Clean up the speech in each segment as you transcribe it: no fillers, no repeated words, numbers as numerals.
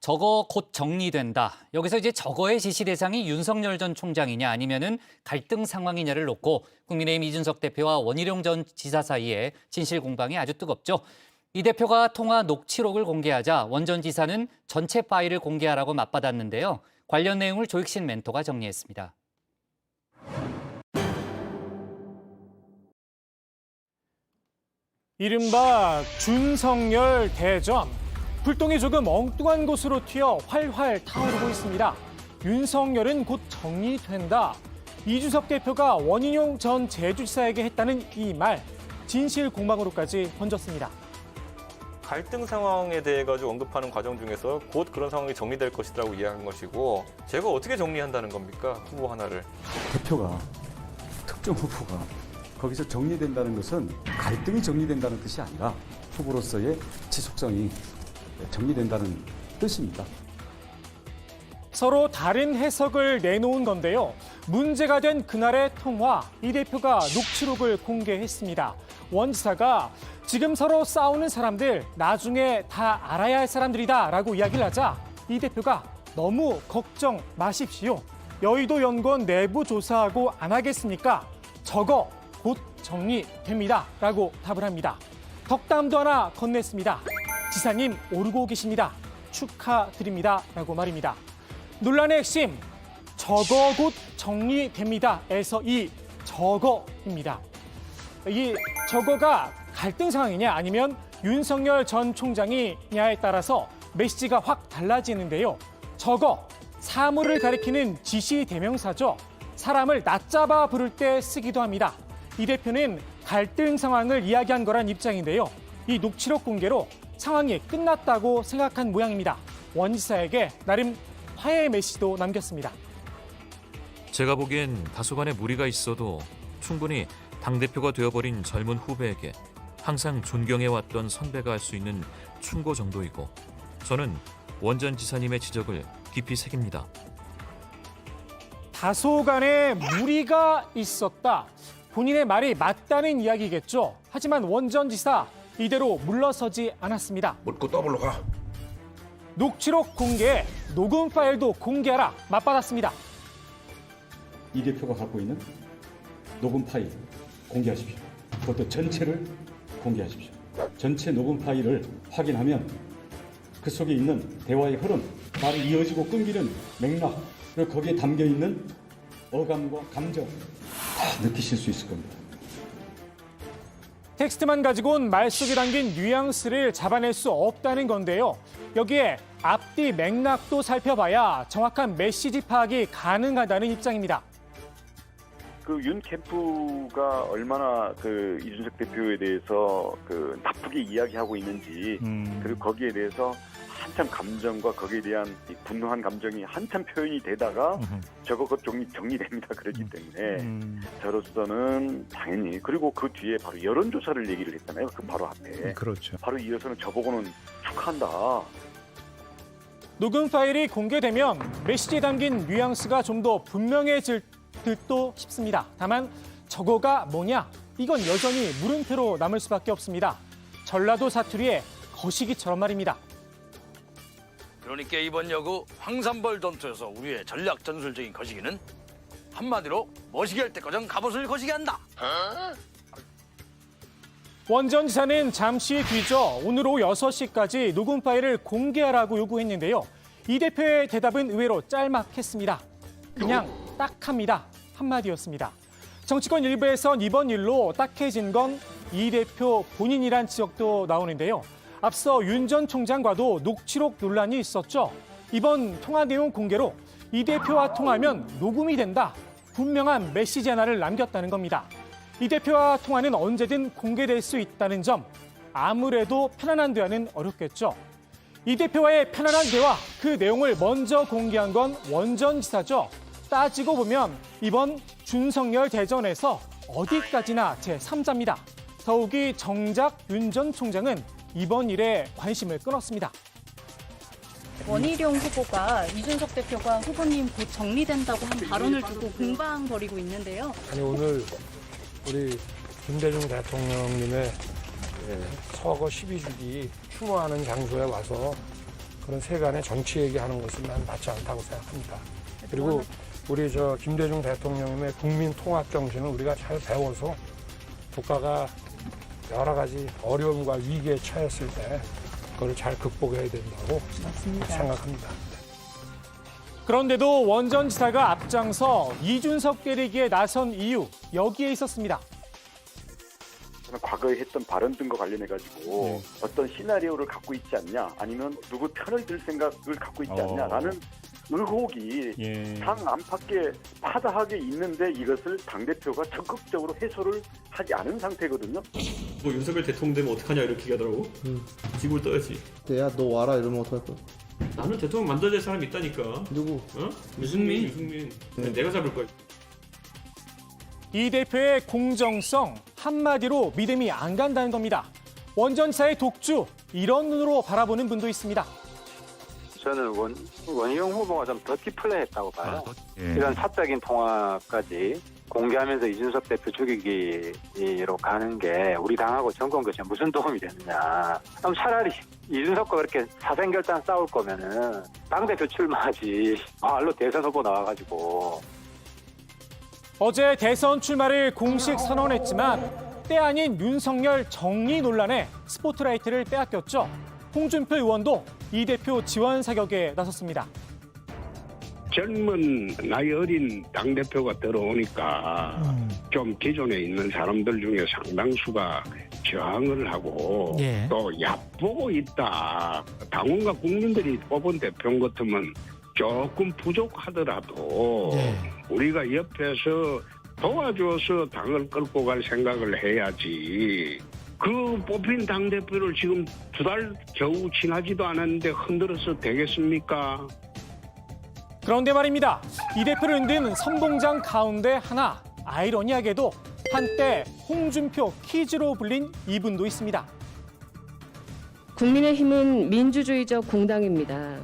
저거 곧 정리된다. 여기서 이제 저거의 지시 대상이 윤석열 전 총장이냐 아니면은 갈등 상황이냐를 놓고 국민의힘 이준석 대표와 원희룡 전 지사 사이에 진실 공방이 아주 뜨겁죠. 이 대표가 통화 녹취록을 공개하자 원 전 지사는 전체 파일을 공개하라고 맞받았는데요. 관련 내용을 조익신 멘토가 정리했습니다. 이른바 준석열 대전. 불똥이 조금 엉뚱한 곳으로 튀어 활활 타오르고 있습니다. 윤석열은 곧 정리된다. 이준석 대표가 원희룡 전 제주지사에게 했다는 이 말, 진실 공방으로까지 번졌습니다. 갈등 상황에 대해 가지고 언급하는 과정 중에서 곧 그런 상황이 정리될 것이라고 이야기한 것이고, 제가 어떻게 정리한다는 겁니까? 후보 하나를. 대표가, 특정 후보가 거기서 정리된다는 것은 갈등이 정리된다는 뜻이 아니라 후보로서의 지속성이 정리된다는 뜻입니다. 서로 다른 해석을 내놓은 건데요. 문제가 된 그날의 통화, 이 대표가 녹취록을 공개했습니다. 원 지사가 지금 서로 싸우는 사람들 나중에 다 알아야 할 사람들이다라고 이야기를 하자 이 대표가 너무 걱정 마십시오. 여의도 연구원 내부 조사하고 안 하겠습니까? 저거 곧 정리됩니다. 라고 답을 합니다. 덕담도 하나 건넸습니다. 지사님 오르고 계십니다. 축하드립니다. 라고 말입니다. 논란의 핵심, 저거 곧 정리됩니다. 에서 이 저거입니다. 이 저거가 갈등 상황이냐 아니면 윤석열 전 총장이냐에 따라서 메시지가 확 달라지는데요. 저거, 사물을 가리키는 지시 대명사죠. 사람을 낮잡아 부를 때 쓰기도 합니다. 이 대표는 갈등 상황을 이야기한 거란 입장인데요. 이 녹취록 공개로 상황이 끝났다고 생각한 모양입니다. 원 지사에게 나름 화해의 메시지도 남겼습니다. 제가 보기엔 다소간의 무리가 있어도 충분히 당대표가 되어버린 젊은 후배에게 항상 존경해왔던 선배가 할 수 있는 충고 정도이고, 저는 원 전 지사님의 지적을 깊이 새깁니다. 다소간의 무리가 있었다. 본인의 말이 맞다는 이야기겠죠. 하지만 원 전 지사 이대로 물러서지 않았습니다. 묻고 더블로 가. 녹취록 공개, 녹음 파일도 공개하라 맞받았습니다. 이 대표가 갖고 있는 녹음 파일 공개하십시오. 그것도 전체를 공개하십시오. 전체 녹음 파일을 확인하면 그 속에 있는 대화의 흐름, 말이 이어지고 끊기는 맥락, 그리고 거기에 담겨 있는 어감과 감정 다 느끼실 수 있을 겁니다. 텍스트만 가지고는 말 속에 담긴 뉘앙스를 잡아낼 수 없다는 건데요. 여기에 앞뒤 맥락도 살펴봐야 정확한 메시지 파악이 가능하다는 입장입니다. 그 윤 캠프가 얼마나 그 이준석 대표에 대해서 그 나쁘게 이야기하고 있는지, 그리고 거기에 대해서 한참 감정과 거기에 대한 분노한 감정이 한참 표현이 되다가 저거 곧 정리됩니다 그러기 때문에 저로서는 당연히, 그리고 그 뒤에 바로 여론조사를 얘기를 했잖아요. 그 바로 앞에. 그렇죠. 바로 이어서는 저보고는 축하한다. 녹음 파일이 공개되면 메시지에 담긴 뉘앙스가 좀 더 분명해질 듯도 싶습니다. 다만 저거가 뭐냐? 이건 여전히 물음표로 남을 수밖에 없습니다. 전라도 사투리의 거시기처럼 말입니다. 그러니까 이번 여구 황산벌 전투에서 우리의 전략 전술적인 거시기는 한마디로 머시기 할 때 거정 갑옷을 거시기 한다. 원 전 지사는 잠시 뒤죠. 오늘 오후 6시까지 녹음 파일을 공개하라고 요구했는데요. 이 대표의 대답은 의외로 짤막했습니다. 그냥 딱합니다. 한마디였습니다. 정치권 일부에선 이번 일로 딱해진 건 이 대표 본인이란 지적도 나오는데요. 앞서 윤 전 총장과도 녹취록 논란이 있었죠. 이번 통화 내용 공개로 이 대표와 통하면 녹음이 된다. 분명한 메시지 하나를 남겼다는 겁니다. 이 대표와 통화는 언제든 공개될 수 있다는 점, 아무래도 편안한 대화는 어렵겠죠. 이 대표와의 편안한 대화, 그 내용을 먼저 공개한 건 원 전 지사죠. 따지고 보면 이번 준석열 대전에서 어디까지나 제3자입니다. 더욱이 정작 윤 전 총장은 이번 일에 관심을 끊었습니다. 원희룡 후보가 이준석 대표가 후보님 곧 정리된다고 한 발언을 두고 공방거리고 있는데요. 아니 오늘 우리 김대중 대통령님의 서거 12주기 추모하는 장소에 와서 그런 세간의 정치 얘기하는 것은 난 맞지 않다고 생각합니다. 그리고 우리 김대중 대통령님의 국민 통합 정신을 우리가 잘 배워서 국가가 여러 가지 어려움과 위기에 처했을 때 그걸 잘 극복해야 된다고 생각합니다. 그런데도 원전지사가 앞장서 이준석 때리기에 나선 이유 여기에 있었습니다. 저는 과거에 했던 발언 등과 관련해가지고 어떤 시나리오를 갖고 있지 않냐, 아니면 누구 편을 들 생각을 갖고 있지 않냐라는 의혹이 당 안팎에 파다하게 있는데 이것을 당대표가 적극적으로 해소를 하지 않은 상태거든요. 뭐 윤석열 대통령 되면 어떡하냐 이렇게 얘기하더라고. 지구를 떠야지. 야, 너 와라 이러면 어떡할 거야? 나는 대통령 만들어야 될 사람이 있다니까. 누구? 어? 유승민. 내가 잡을 거야. 이 대표의 공정성 한마디로 믿음이 안 간다는 겁니다. 원전지사의 독주 이런 눈으로 바라보는 분도 있습니다. 저는 원희룡 후보가 좀 더티 플레이했다고 봐요. 이런 사적인 통화까지 공개하면서 이준석 대표 죽이기로 가는 게 우리 당하고 정권 교체에 무슨 도움이 되느냐. 그럼 차라리 이준석과 그렇게 사생결단 싸울 거면은 당대표 출마하지. 말로 대선 후보 나와가지고. 어제 대선 출마를 공식 선언했지만 때 아닌 윤석열 정리 논란에 스포트라이트를 빼앗겼죠. 홍준표 의원도 이 대표 지원 사격에 나섰습니다. 젊은 나이 어린 당대표가 들어오니까 좀 기존에 있는 사람들 중에 상당수가 저항을 하고 또 얕보고 있다. 당원과 국민들이 뽑은 대표 같으면 조금 부족하더라도 우리가 옆에서 도와줘서 당을 끌고 갈 생각을 해야지. 그 뽑힌 당대표를 지금 2달 겨우 지나지도 않았는데 흔들어서 되겠습니까? 그런데 말입니다. 이 대표를 흔든 선봉장 가운데 하나, 아이러니하게도 한때 홍준표 키즈로 불린 이분도 있습니다. 국민의힘은 민주주의적 공당입니다.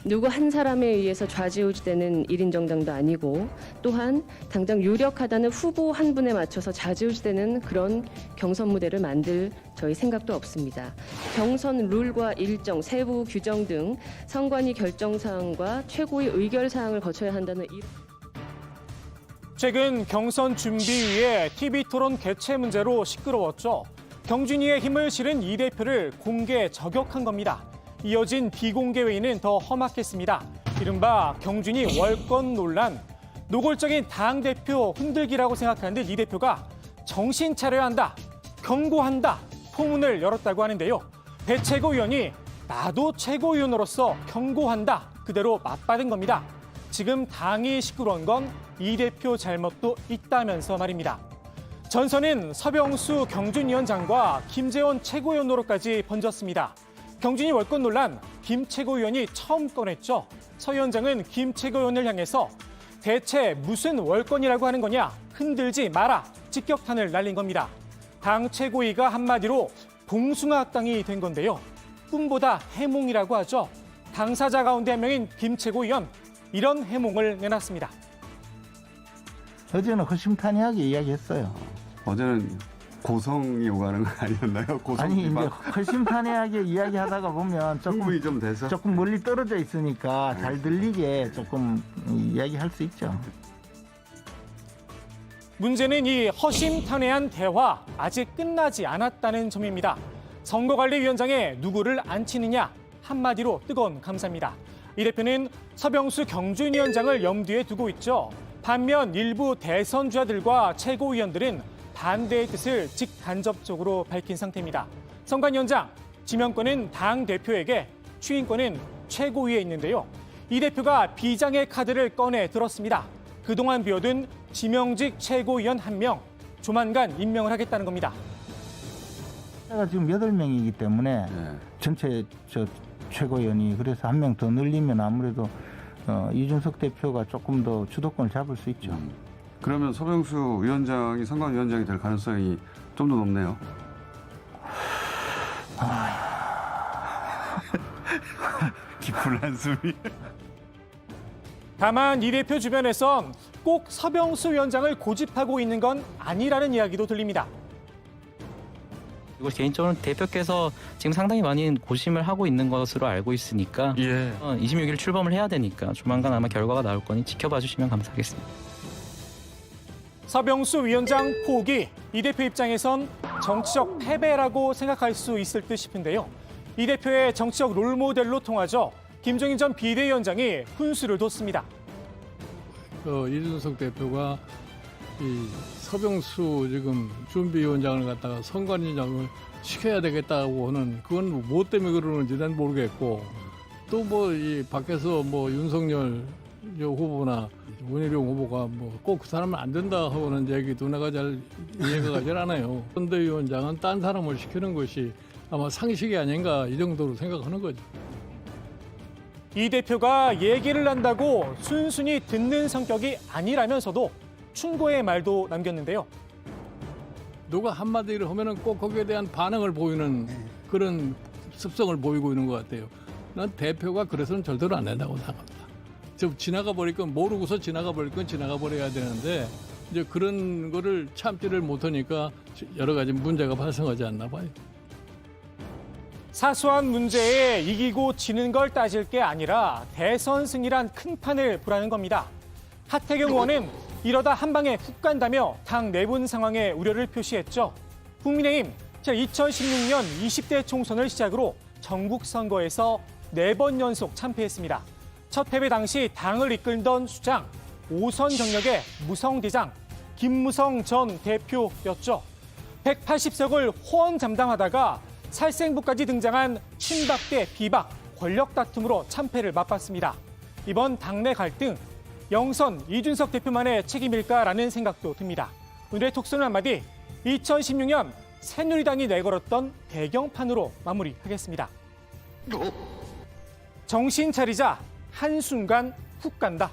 누구 한 사람에 의해서 좌지우지되는 1인 정당도 아니고 또한 당장 유력하다는 후보 한 분에 맞춰서 좌지우지되는 그런 경선 무대를 만들 저희 생각도 없습니다. 경선 룰과 일정, 세부 규정 등 선관위 결정사항과 최고위 의결사항을 거쳐야 한다는 최근 경선 준비위의 TV토론 개최 문제로 시끄러웠죠. 경준이의 힘을 실은 이 대표를 공개 저격한 겁니다. 이어진 비공개 회의는 더 험악했습니다. 이른바 경준이 월권 논란, 노골적인 당대표 흔들기라고 생각하는 듯 이 대표가 정신 차려야 한다, 경고한다, 포문을 열었다고 하는데요. 배 최고위원이 나도 최고위원으로서 경고한다, 그대로 맞받은 겁니다. 지금 당이 시끄러운 건 이 대표 잘못도 있다면서 말입니다. 전선은 서병수 경준위원장과 김재원 최고위원으로까지 번졌습니다. 경준이 월권 논란, 김 최고위원이 처음 꺼냈죠. 서 위원장은 김 최고위원을 향해서 대체 무슨 월권이라고 하는 거냐, 흔들지 마라, 직격탄을 날린 겁니다. 당 최고위가 한마디로 봉숭아학당이 된 건데요. 꿈보다 해몽이라고 하죠. 당사자 가운데 한 명인 김 최고위원, 이런 해몽을 내놨습니다. 어제는 허심탄회하게 이야기했어요. 어제는 고성이 오가는 거 아니었나요? 고성 아니 이제 허심탄회하게 이야기하다가 보면 흥분이 좀 돼서 조금 멀리 떨어져 있으니까 잘 들리게 조금 이야기할 수 있죠. 문제는 이 허심탄회한 대화 아직 끝나지 않았다는 점입니다. 선거관리위원장에 누구를 앉히느냐, 한마디로 뜨거운 감사입니다. 이 대표는 서병수 경준위원장을 염두에 두고 있죠. 반면 일부 대선 주자들과 최고위원들은 반대의 뜻을 직간접적으로 밝힌 상태입니다. 선관위원장, 지명권은 당 대표에게, 추인권은 최고위에 있는데요. 이 대표가 비장의 카드를 꺼내 들었습니다. 그동안 비워둔 지명직 최고위원 1명, 조만간 임명을 하겠다는 겁니다. 지금 8명이기 때문에 전체 최고위원이, 그래서 1명 더 늘리면 아무래도 이준석 대표가 조금 더 주도권을 잡을 수 있죠. 그러면 서병수 위원장이 선관위원장이 될 가능성이 좀 더 높네요. 깊은 한숨이. 다만 이 대표 주변에선 꼭 서병수 위원장을 고집하고 있는 건 아니라는 이야기도 들립니다. 그리고 개인적으로 대표께서 지금 상당히 많이 고심을 하고 있는 것으로 알고 있으니까 26일 출범을 해야 되니까 조만간 아마 결과가 나올 거니 지켜봐 주시면 감사하겠습니다. 서병수 위원장 포기, 이 대표 입장에선 정치적 패배라고 생각할 수 있을 듯 싶은데요. 이 대표의 정치적 롤모델로 통하죠. 김종인 전 비대위원장이 훈수를 뒀습니다. 이준석 대표가 이 서병수 지금 준비위원장을 갖다가 선관위장을 시켜야 되겠다고 하는 그건 뭐 때문에 그러는지 난 모르겠고 또 뭐 이 밖에서 뭐 윤석열 후보나 원희룡 후보가 뭐 꼭 그 사람은 안 된다 하는 얘기도 내가 잘 이해가 가질 않아요. 선대위원장은 딴 사람을 시키는 것이 아마 상식이 아닌가 이 정도로 생각하는 거죠. 이 대표가 얘기를 한다고 순순히 듣는 성격이 아니라면서도 충고의 말도 남겼는데요. 누가 한마디를 하면은 꼭 거기에 대한 반응을 보이는 그런 습성을 보이고 있는 것 같아요. 난 대표가 그래서는 절대로 안 된다고 생각합니다. 좀 지나가 버릴 건 모르고서 지나가 버릴 건 지나가 버려야 되는데 이제 그런 거를 참지를 못하니까 여러 가지 문제가 발생하지 않나 봐요. 사소한 문제에 이기고 지는 걸 따질 게 아니라 대선 승리란 큰 판을 보라는 겁니다. 하태경 의원은 이러다 한 방에 훅 간다며 당 내분 상황에 우려를 표시했죠. 국민의힘 2016년 20대 총선을 시작으로 전국 선거에서 4번 연속 참패했습니다. 첫 패배 당시 당을 이끌던 수장, 5선 경력의 무성대장 김무성 전 대표였죠. 180석을 호언장담하다가 살생부까지 등장한 친박 대 비박 권력 다툼으로 참패를 맛봤습니다. 이번 당내 갈등, 영선 이준석 대표만의 책임일까라는 생각도 듭니다. 오늘의 톡소는 한마디, 2016년 새누리당이 내걸었던 배경판으로 마무리하겠습니다. 정신 차리자, 한순간 훅 간다.